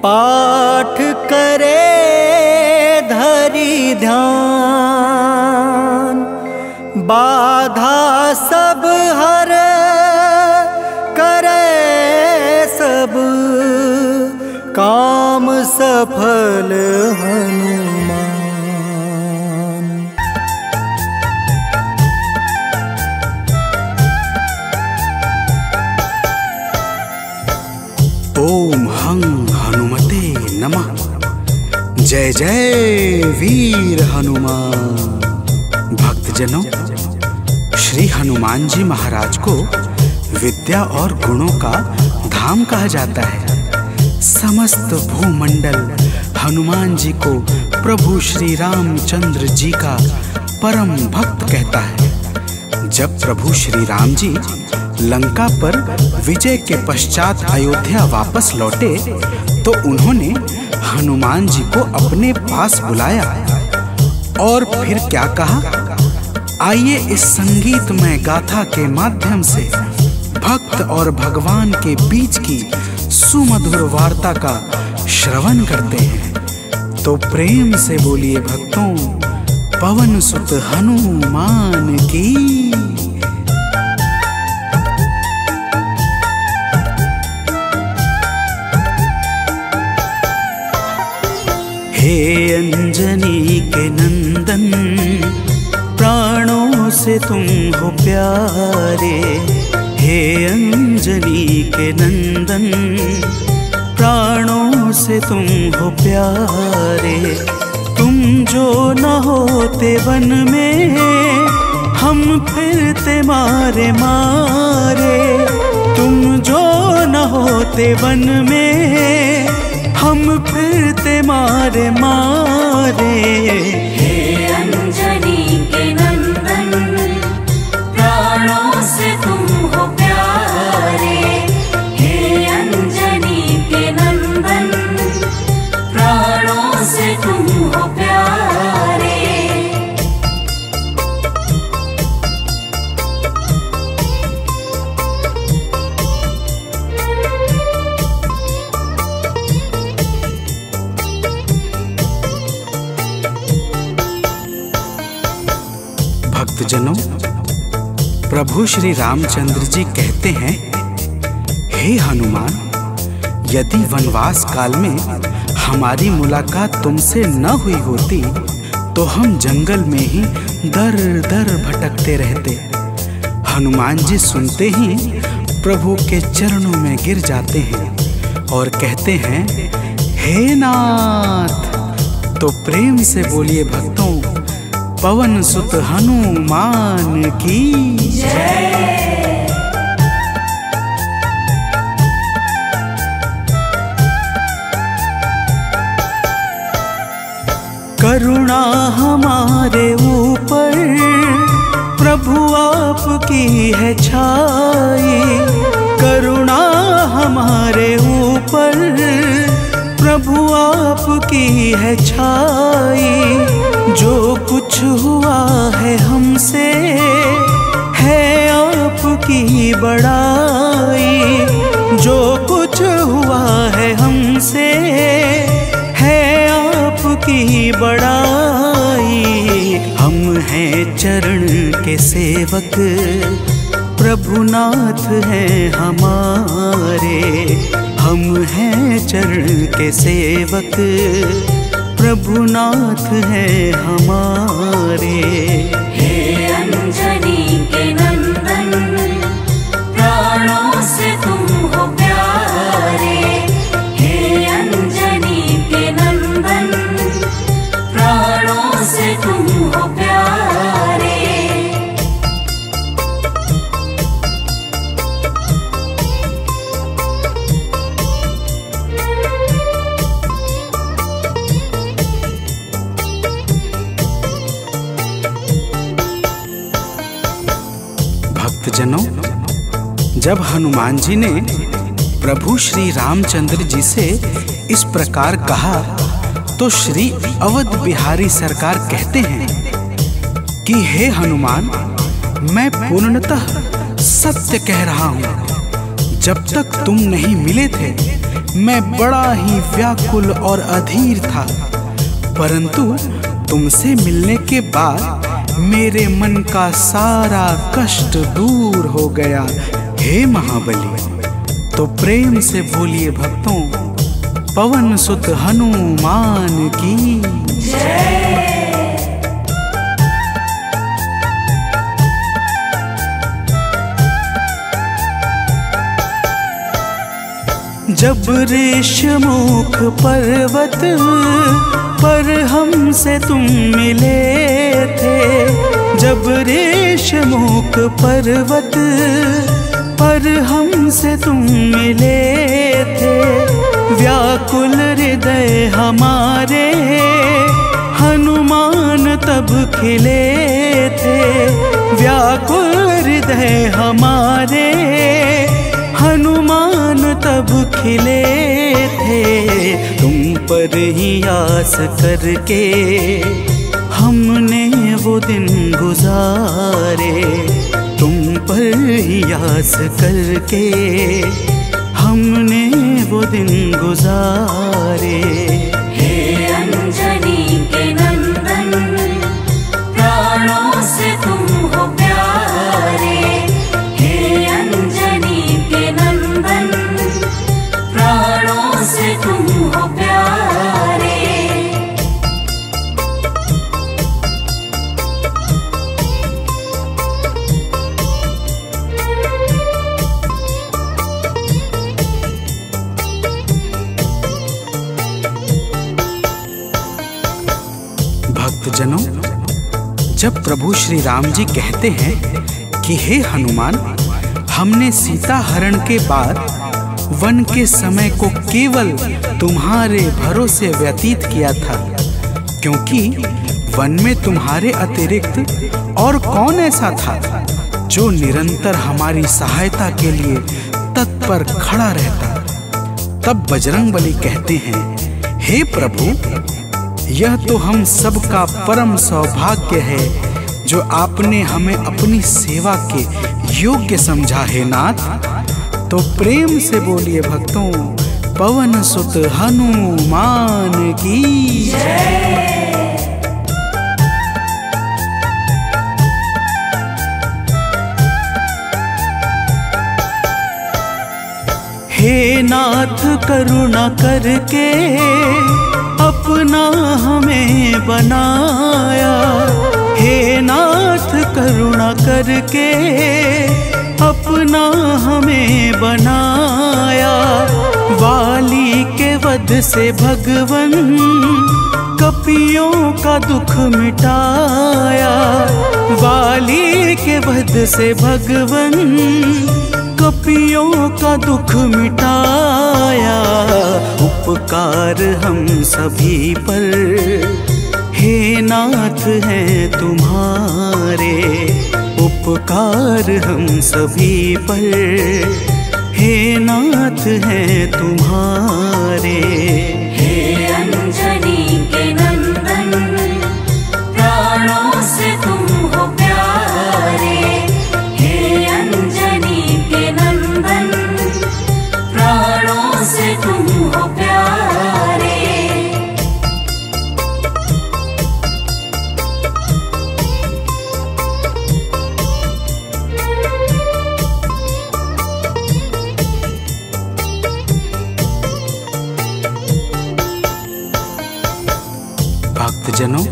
Speaker 1: पाठ करे धरि ध्यान। बाधा सब हर करे सब, काम सफल हनुमान।
Speaker 5: ओम हं हनुमते नमः। जय जय वीर हनुमान। भक्तजनों, श्री हनुमान जी महाराज को विद्या और गुणों का धाम कहा जाता है। समस्त भूमंडल हनुमान जी को प्रभु श्री रामचंद्र जी का परम भक्त कहता है। जब प्रभु श्री राम जी लंका पर विजय के पश्चात अयोध्या वापस लौटे, तो उन्होंने हनुमान जी को अपने पास बुलाया और फिर क्या कहा, आइए इस संगीतमय गाथा के माध्यम से भक्त और भगवान के बीच की सुमधुर वार्ता का श्रवण करते हैं। तो प्रेम से बोलिए भक्तों, पवन सुत हनुमान की।
Speaker 2: हे अंजनी के नंदन, प्राणों से तुम हो प्यारे। हे अंजनी के नंदन, प्राणों से तुम हो प्यारे। तुम जो न होते वन में, हम फिरते मारे मारे, तुम जो न होते वन में, हम फिरते मारे मारे।
Speaker 3: हे अंजनी के नंदन, प्राणों से तुम हो प्यारे। हे अंजनी के नंदन, प्राणों से तुम हो प्यारे।
Speaker 2: भक्तजनों, प्रभु श्री रामचंद्र जी कहते हैं, हे हनुमान, यदि वनवास काल में हमारी मुलाकात तुमसे न हुई होती तो हम जंगल में ही दर दर भटकते रहते। हनुमान जी सुनते ही प्रभु के चरणों में गिर जाते हैं और कहते हैं, हे नाथ। तो प्रेम से बोलिए भक्तों, पवन सुत हनुमान की जय। करुणा हमारे ऊपर प्रभु आपकी है छाई, करुणा हमारे ऊपर प्रभु आपकी है छाई। जो कुछ हुआ है हमसे है आपकी बड़ाई, जो कुछ हुआ है हमसे है आपकी बड़ाई। हम हैं चरण के सेवक, प्रभुनाथ हैं हमारे। हम हैं चरण के सेवक, प्रभुनाथ हैं हमारे।
Speaker 3: हे अंजनी के नंदन, प्राणों से तुम हो प्यारे। हे अंजनी के नंदन, प्राणों से तुम हो प्यारे।
Speaker 2: भक्तजनों, जब हनुमान जी ने प्रभु श्री रामचंद्र जी से इस प्रकार कहा तो श्री अवध बिहारी सरकार कहते हैं कि हे हनुमान, मैं पूर्णतः सत्य कह रहा हूँ। जब तक तुम नहीं मिले थे मैं बड़ा ही व्याकुल और अधीर था, परंतु तुमसे मिलने के बाद मेरे मन का सारा कष्ट दूर हो गया। हे महाबली, तो प्रेम से बोलिए भक्तों, पवन सुत हनुमान की जय। जब ऋषमुख पर्वत पर हमसे तुम मिले थे, जब ऋषमुख पर्वत पर हमसे तुम मिले थे, व्याकुल हृदय हमारे हनुमान तब खिले थे। व्याकुल हृदय हमारे हनुमान तब खिले थे। तुम पर ही आस करके हमने वो दिन गुजारे, तुम पर ही आस करके हमने वो दिन गुजारे।
Speaker 3: हे अंजनी के नंदन, प्राणों से तुम हो प्यारे। हे अंजनी के नंदन, प्राणों से तुम हो प्यारे।
Speaker 2: भक्तजनों, जब प्रभु श्री राम जी कहते हैं कि हे हनुमान, हमने सीता हरण के बाद वन के समय को केवल तुम्हारे भरोसे व्यतीत किया था, क्योंकि वन में तुम्हारे अतिरिक्त और कौन ऐसा था जो निरंतर हमारी सहायता के लिए तत्पर खड़ा रहता। तब बजरंगबली कहते हैं, हे प्रभु, यह तो हम सबका परम सौभाग्य है जो आपने हमें अपनी सेवा के योग्य समझा है नाथ। तो प्रेम से बोलिए भक्तों, पवन सुत हनुमान की जय।
Speaker 1: हे नाथ करुणा करके अपना हमें बनाया, हे नाथ करुणा करके अपना हमें बनाया। वाली के वध से भगवन कपियों का दुख मिटाया, वाली के वध से भगवन कपियों का दुख मिटाया। उपकार हम सभी पर हे नाथ हैं तुम्हारे, उपकार हम सभी पर हे नाथ हैं तुम्हारे।
Speaker 3: हे अंजनी के नंदन, प्राणों से तुम हो प्यारे। हे अंजनी के नंदन, प्राणों से तुम हो प्यारे।
Speaker 2: भक्तजनों,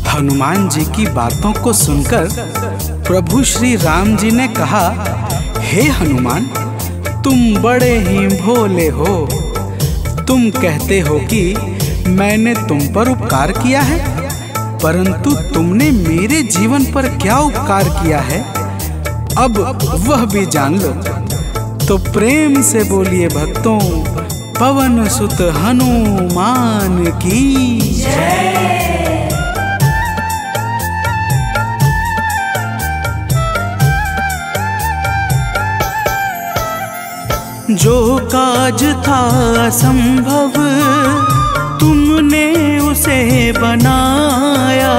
Speaker 2: हनुमान जी की बातों को सुनकर प्रभु श्री राम जी ने कहा, हे हनुमान, तुम बड़े ही भोले हो। तुम कहते हो कि मैंने तुम पर उपकार किया है, परंतु तुमने मेरे जीवन पर क्या उपकार किया है, अब वह भी जान लो। तो प्रेम से बोलिए भक्तों, पवन सुत हनुमान की जय।
Speaker 1: जो काज था असंभव तुमने उसे बनाया,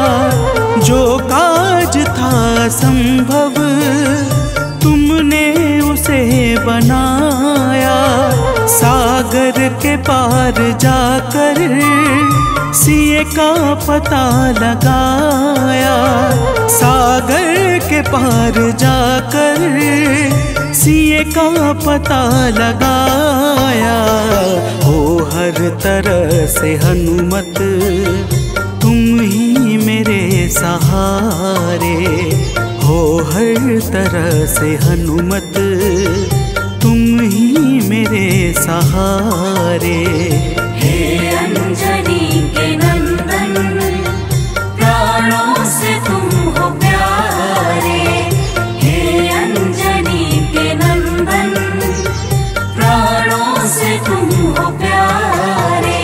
Speaker 1: जो काज था असंभव तुमने उसे बनाया। सागर के पार जाकर सिए का पता लगाया, सागर के पार जाकर सिए का पता लगाया। हो हर तरह से हनुमत तुम ही मेरे सहारे, हो हर तरह से हनुमत तुम ही मेरे सहारे।
Speaker 3: हे अंजनी के नंदन, प्राणों से तुम हो प्यारे। हे अंजनी के नंदन, प्राणों से तुम हो प्यारे।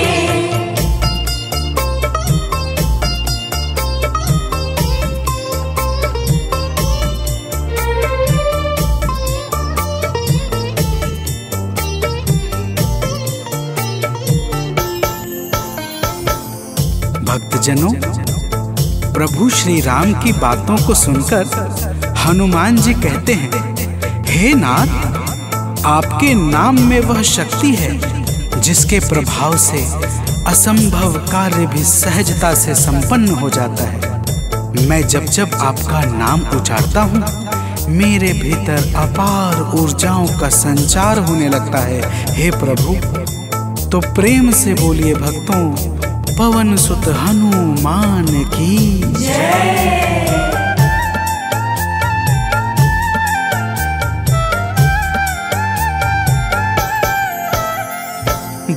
Speaker 2: भक्तजनों, प्रभु श्री राम की बातों को सुनकर हनुमान जी कहते हैं, हे नाथ, आपके नाम में वह शक्ति है जिसके प्रभाव से असंभव कार्य भी सहजता से संपन्न हो जाता है। मैं जब जब आपका नाम उच्चारता हूँ, मेरे भीतर अपार ऊर्जाओं का संचार होने लगता है। हे प्रभु, तो प्रेम से बोलिए भक्तों, पवन सुत हनुमान की जय।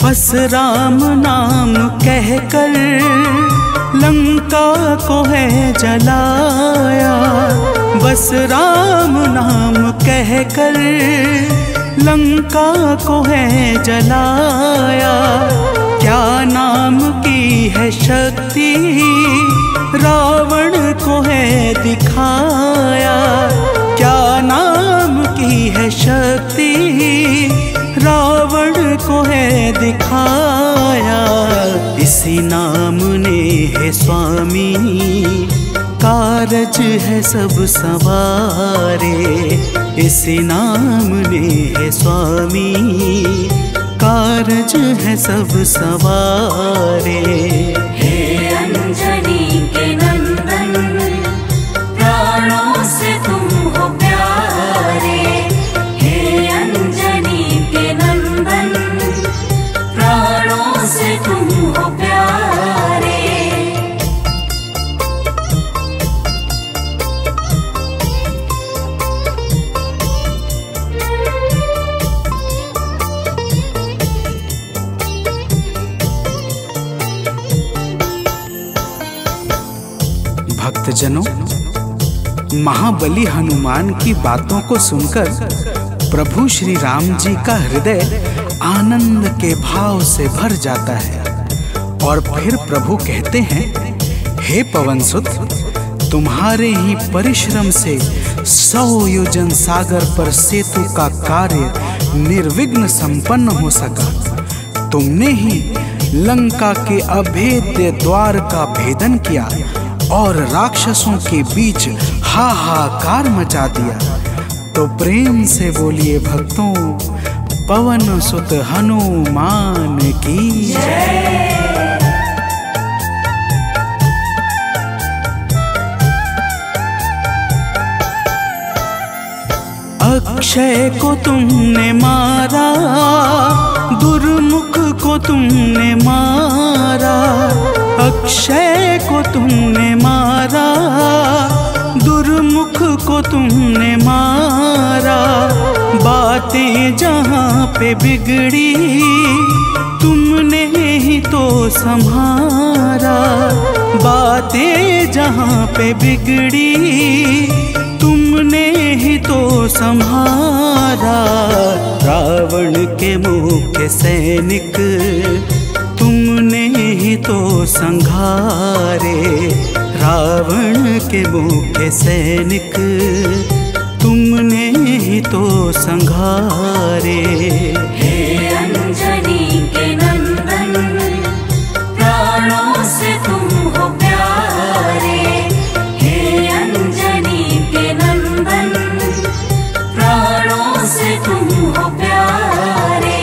Speaker 1: बस राम नाम कहकर लंका को है जलाया, बस राम नाम कहकर लंका को है जलाया। क्या नाम की है शक्ति रावण को है दिखाया, क्या नाम की है शक्ति रावण को है दिखाया। इसी नाम ने है स्वामी कारज है सब सवारे, इसी नाम ने है स्वामी कारज है सब सवारे।
Speaker 3: हे अंजनी के नंदन प्राणों से तुम हो प्यारे, हे अंजनी के नंदन प्राणों से तुम हो प्यारे।
Speaker 2: भक्तजनों, महाबली हनुमान की बातों को सुनकर प्रभु श्री राम जी का हृदय आनंद के भाव से भर जाता है और फिर प्रभु कहते हैं, हे पवनसुत, तुम्हारे ही परिश्रम से 100 योजन सागर पर सेतु का कार्य निर्विघ्न संपन्न हो सका। तुमने ही लंका के अभेद्य द्वार का भेदन किया और राक्षसों के बीच हाहाकार मचा दिया। तो प्रेम से बोलिए भक्तों, पवन सुत हनुमान की जय।
Speaker 1: अक्षय को तुमने मारा, दुर्मुख को तुमने मारा, अक्षय को तुमने मारा, दुर्मुख को तुमने मारा। बातें जहाँ पे बिगड़ी तुमने ही तो संभारा, बातें जहाँ पे बिगड़ी तुमने ही तो संभारा। रावण के मुख्य सैनिक तुमने ही तो संघारे, रावण के मुख्य सैनिक तुमने ही तो संघारे।
Speaker 3: हे अंजनी के नंदन प्राणों से तुम हो प्यारे, हे अंजनी के नंदन प्राणों से तुम हो प्यारे।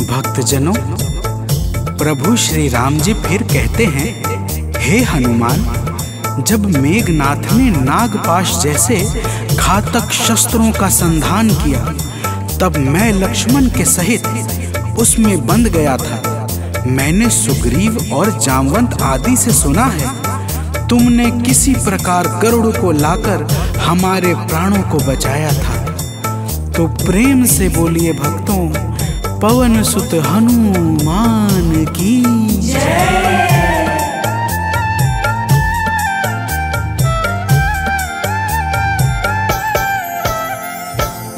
Speaker 2: भक्तजनों, प्रभु श्री राम जी फिर कहते हैं, हे हनुमान, जब मेघनाथ ने नागपाश जैसे घातक शस्त्रों का संधान किया, तब मैं लक्ष्मण के सहित उसमें बंध गया था। मैंने सुग्रीव और जामवंत आदि से सुना है, तुमने किसी प्रकार गरुड़ को लाकर हमारे प्राणों को बचाया था। तो प्रेम से बोलिए भक्तों, पवन सुत हनुमान की जय।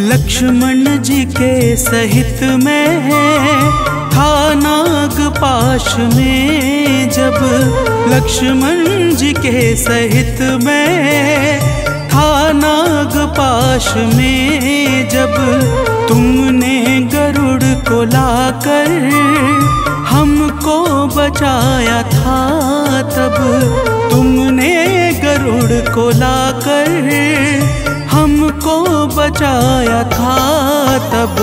Speaker 1: लक्ष्मण जी के सहित में था नागपाश में, जब लक्ष्मण जी के सहित में था नागपाश में, जब तुमने गरुड़ को लाकर हमको बचाया था, तब तुमने गरुड़ को लाकर हमको बचाया था। तब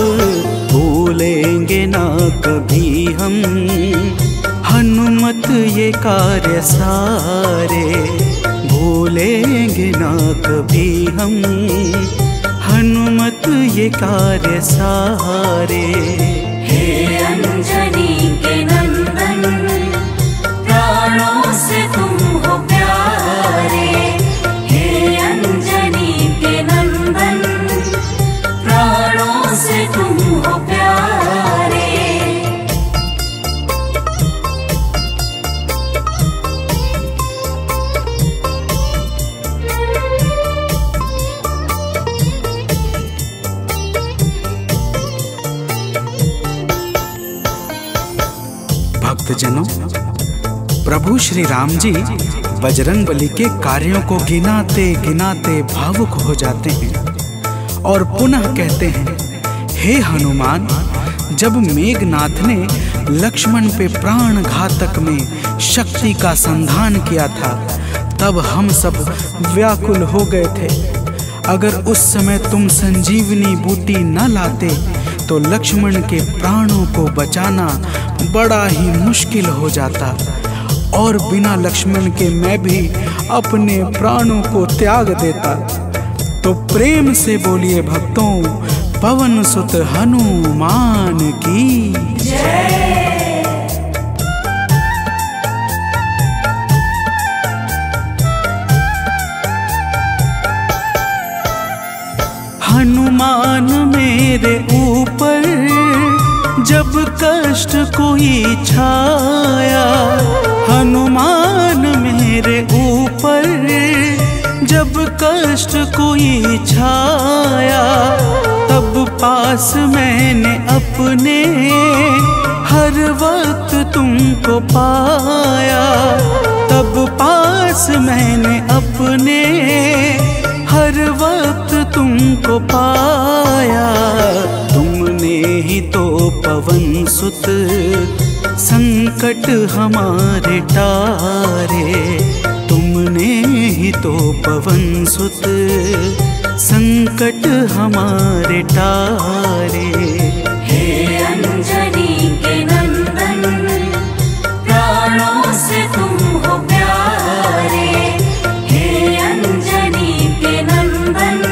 Speaker 1: भूलेंगे ना कभी हम हनुमत ये कार्य सारे, भूलेंगे ना कभी हम हनुमत ये कार्य सारे।
Speaker 3: हे अंजनी के नंदन
Speaker 2: भक्तजनों, प्रभु श्री राम जी बजरंगबली के कार्यों को गिनाते गिनाते भावुक हो जाते हैं और पुनः कहते हैं, हे हनुमान, जब मेघनाथ ने लक्ष्मण पे प्राण घातक में शक्ति का संधान किया था, तब हम सब व्याकुल हो गए थे। अगर उस समय तुम संजीवनी बूटी न लाते तो लक्ष्मण के प्राणों को बचाना बड़ा ही मुश्किल हो जाता और बिना लक्ष्मण के मैं भी अपने प्राणों को त्याग देता। तो प्रेम से बोलिए भक्तों, पवन सुत हनुमान की जय।
Speaker 1: हनुमान मेरे ऊपर जब कष्ट कोई छाया, हनुमान मेरे ऊपर जब कष्ट कोई छाया, तब पास मैंने अपने हर वक्त तुमको पाया, तब पास मैंने अपने हर वक्त तुमको पाया। तुमने ही तो पवन सुत संकट हमारे टारे, तुमने ही तो पवन सुत संकट हमारे टारे।
Speaker 3: हे अंजनी के नंदन, प्राणों से तुम हो प्यारे। हे अंजनी के नंदन,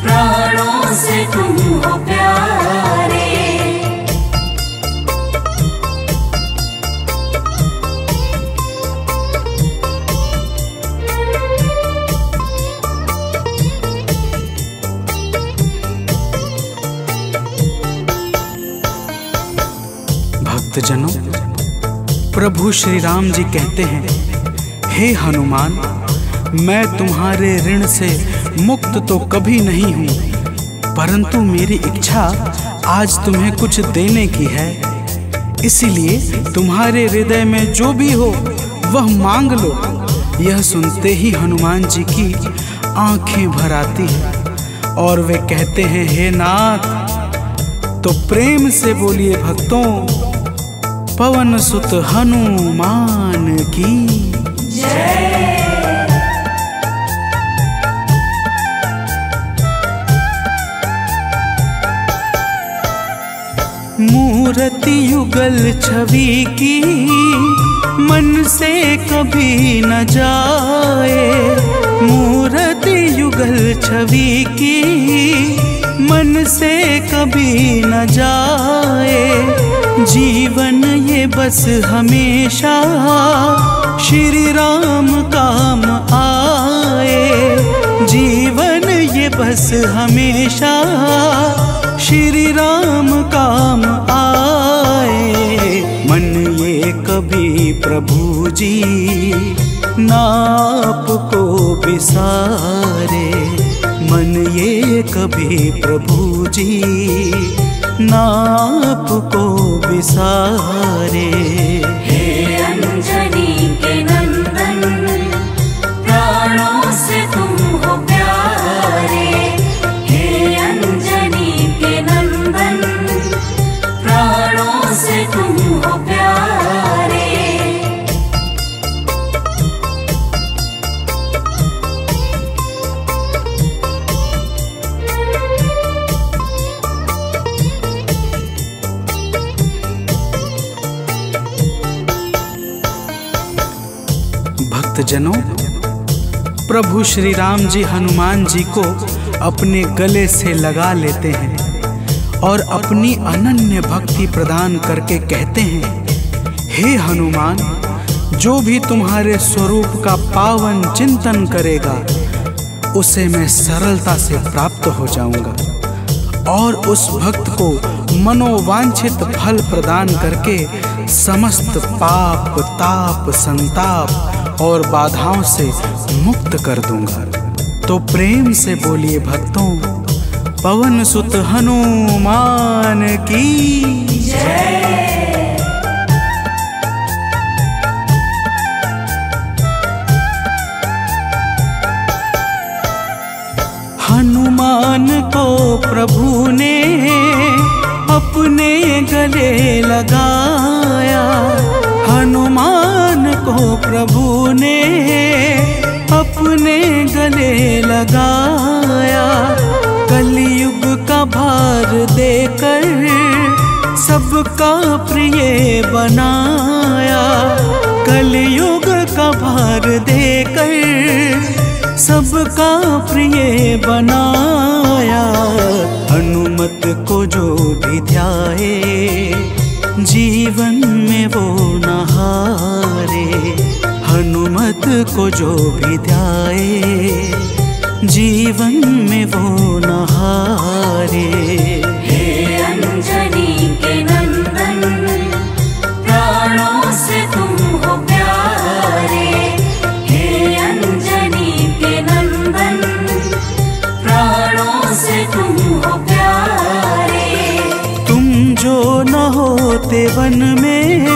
Speaker 3: प्राणों से तुम हो प्यारे।
Speaker 2: भक्तजनों, प्रभु श्री राम जी कहते हैं, हे हनुमान, मैं तुम्हारे ऋण से मुक्त तो कभी नहीं हूँ, परंतु मेरी इच्छा आज तुम्हें कुछ देने की है। इसीलिए तुम्हारे हृदय में जो भी हो वह मांग लो। यह सुनते ही हनुमान जी की आंखें भर आती हैं और वे कहते हैं, हे नाथ। तो प्रेम से बोलिए भक्तों, पवन सुत हनुमान की जय।
Speaker 1: मूर्ति युगल छवि की मन से कभी न जाए, मूर्ति युगल छवि की मन से कभी न जाए। जीवन ये बस हमेशा श्री राम काम आए, जीवन ये बस हमेशा श्री राम काम आए। मन ये कभी प्रभु जी नाप को बिसारे, मन ये कभी प्रभु जी नाप को बिसारे।
Speaker 3: हे अंजनी के नंदन, प्राणों से तुम हो प्यारे। हे अंजनी के नंदन, प्राणों से तुम हो प्यारे।
Speaker 2: भक्तजनों, प्रभु श्री राम जी हनुमान जी को अपने गले से लगा लेते हैं और अपनी अनन्य भक्ति प्रदान करके कहते हैं, हे हनुमान, जो भी तुम्हारे स्वरूप का पावन चिंतन करेगा उसे मैं सरलता से प्राप्त हो जाऊंगा और उस भक्त को मनोवांछित फल प्रदान करके समस्त पाप, ताप, संताप और बाधाओं से मुक्त कर दूंगा। तो प्रेम से बोलिए भक्तों, पवन सुत हनुमान की जय।
Speaker 1: प्रभु ने अपने गले लगाया, हनुमान को प्रभु ने अपने गले लगाया। कलयुग का भार देकर सबका प्रिय बनाया, कलयुग का भार देकर सबका प्रिय बनाया। हनुमत को जो भी ध्याए जीवन में वो न हारे, हनुमत को जो भी ध्याए जीवन में वो न हारे।
Speaker 3: हे अंजनी के नंदन, प्राणों से तुम हो प्यारे। हे अंजनी के नंदन, प्राणों से तुम हो प्यारे।
Speaker 1: तुम जो न होते वन में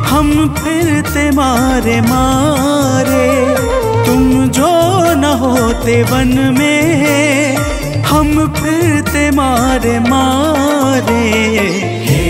Speaker 1: हम फिरते मारे मारे, तुम जो न होते वन में हम फिरते मारे मारे।
Speaker 3: हे